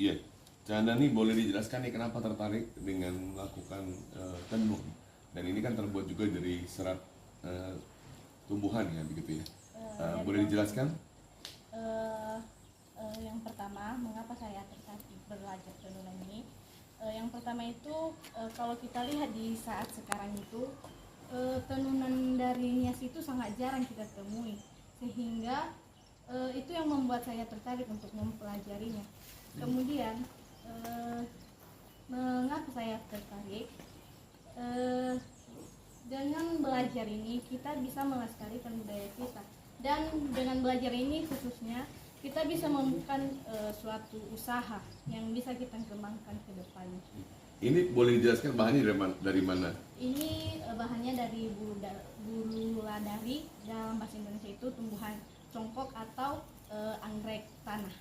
Iya, Candani boleh dijelaskan nih kenapa tertarik dengan melakukan tenun? Dan ini kan terbuat juga dari serat eh, tumbuhan ya, begitu ya. Dari Boleh dijelaskan? eh, yang pertama, mengapa saya tertarik belajar tenun ini? Yang pertama itu kalau kita lihat di saat sekarang itu tenunan dari Nias itu sangat jarang kita temui, sehingga itu yang membuat saya tertarik untuk mempelajarinya. Kemudian mengapa saya tertarik? Eh, dengan belajar ini kita bisa melestarikan budaya kita, dan dengan belajar ini khususnya kita bisa membuka suatu usaha yang bisa kita kembangkan ke depannya. Ini boleh dijelaskan bahannya dari mana? Ini bahannya dari bulu ladari, dalam bahasa Indonesia itu tumbuhan congkok atau anggrek tanah.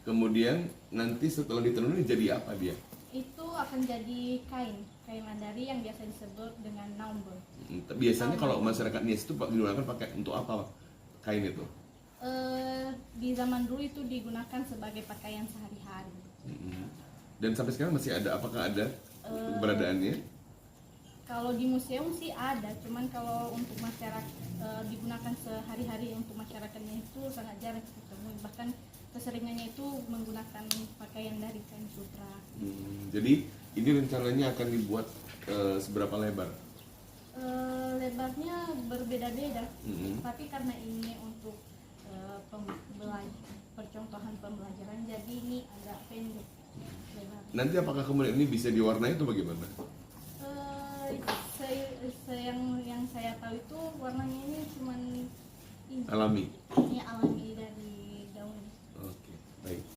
Kemudian nanti setelah ditenun ini jadi apa dia? Itu akan jadi kain mandari yang biasa disebut dengan naumbe. Biasanya kalau masyarakat Nias itu digunakan pakai untuk apa kain itu? Di zaman dulu itu digunakan sebagai pakaian sehari-hari. Dan sampai sekarang masih ada? Apakah ada keberadaannya? Kalau di museum sih ada, cuman kalau untuk masyarakat digunakan sehari-hari untuk masyarakatnya itu sangat jarang kita temui. Bahkan keseringannya itu menggunakan pakaian dari kain sutra. Jadi ini rencananya akan dibuat seberapa lebar? Lebarnya berbeda-beda, tapi karena ini untuk percontohan pembelajaran, jadi ini agak pendek lebar. Nanti apakah kemudian ini bisa diwarnai atau bagaimana? Yang saya tahu itu warnanya ini cuman ini, Alami.